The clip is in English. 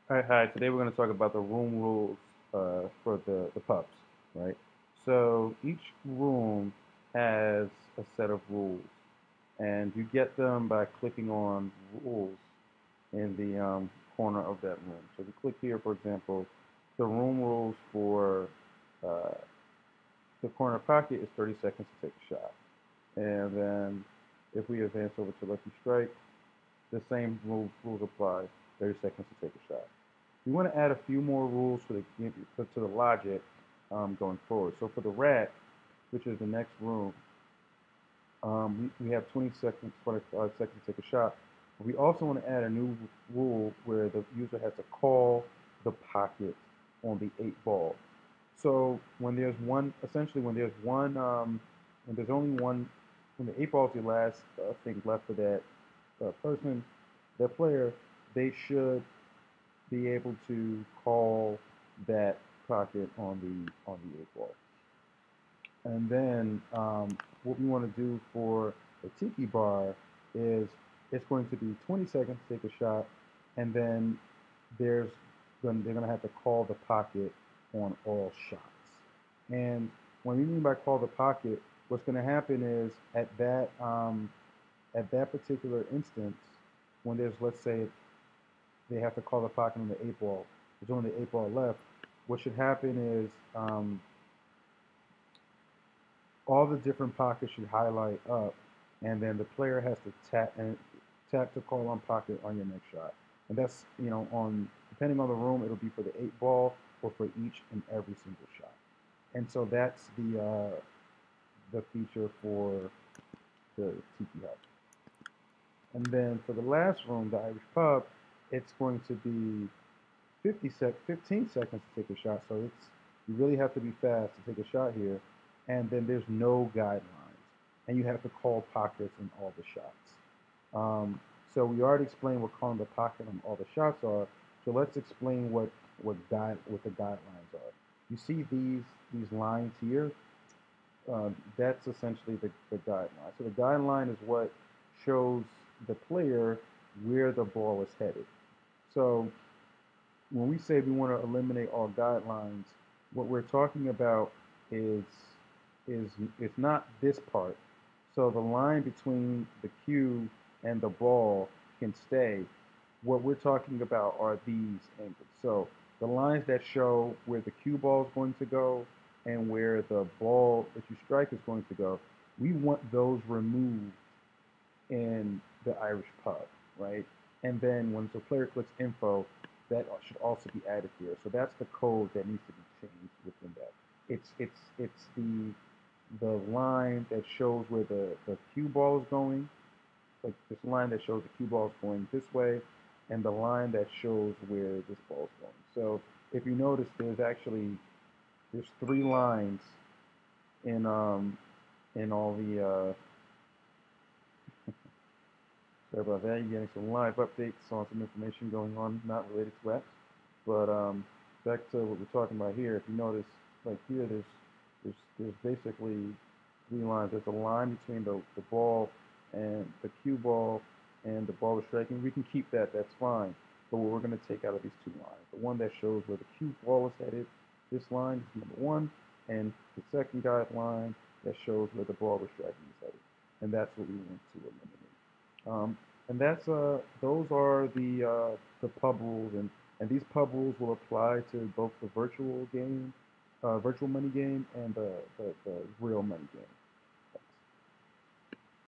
All right, hi. Today we're going to talk about the room rules for the pubs, right? So each room has a set of rules, and you get them by clicking on rules in the corner of that room. So if you click here, for example, the room rules for uh, the corner pocket is 30 seconds to take a shot. And then if we advance over to Lucky Strike, the same rules apply, 30 seconds to take a shot. We want to add a few more rules to the logic going forward. So for the rat, which is the next room, we have 20 seconds, 25 seconds to take a shot. We also want to add a new rule where the user has to call the pocket on the 8 ball. So when there's one, essentially when there's only one, when the 8 ball is the last thing left for that person, that player, they should be able to call that pocket on the 8 ball. And then what we want to do for the tiki bar is it's going to be 20 seconds to take a shot, and then there's they're going to have to call the pocket on all shots. And when we mean by call the pocket, what's going to happen is at that particular instance, when there's, let's say, they have to call the pocket on the 8 ball. There's only the 8 ball left. What should happen is all the different pockets should highlight up, and then the player has to tap to call on pocket on your next shot. And that's on depending on the room, it'll be for the 8 ball or for each and every single shot. And so that's the feature for the Tiki Hut. And then for the last room, the Irish Pub, it's going to be 15 seconds to take a shot. So you really have to be fast to take a shot here. And then there's no guidelines, and you have to call pockets in all the shots. So we already explained what calling the pocket on all the shots are. So let's explain what the guidelines are. You see these lines here. That's essentially the guideline. So the guideline is what shows the player where the ball is headed. So when we say we want to eliminate all guidelines, what we're talking about is is not this part. So the line between the cue and the ball can stay. What we're talking about are these angles. So the lines that show where the cue ball is going to go and where the ball that you strike is going to go, we want those removed in the Irish pub, right? And then when the player clicks info, that should also be added here. So that's the code that needs to be changed within that. It's the line that shows where the cue ball is going, like this line that shows the cue ball is going this way, and the line that shows where this ball is going. So if you notice, there's 3 lines in all the sorry about that. You're getting some live updates on some information going on not related to apps. But back to what we're talking about here. If you notice, like here, there's basically 3 lines. There's a line between the ball and the cue ball and the ball we're striking. We can keep that. That's fine. But what we're going to take out of these 2 lines, the one that shows where the cue ball is headed, this line is number 1, and the second guideline that shows where the ball we're striking is headed, and that's what we want to eliminate. And that's those are the pub rules, and these pub rules will apply to both the virtual money game, and the real money game.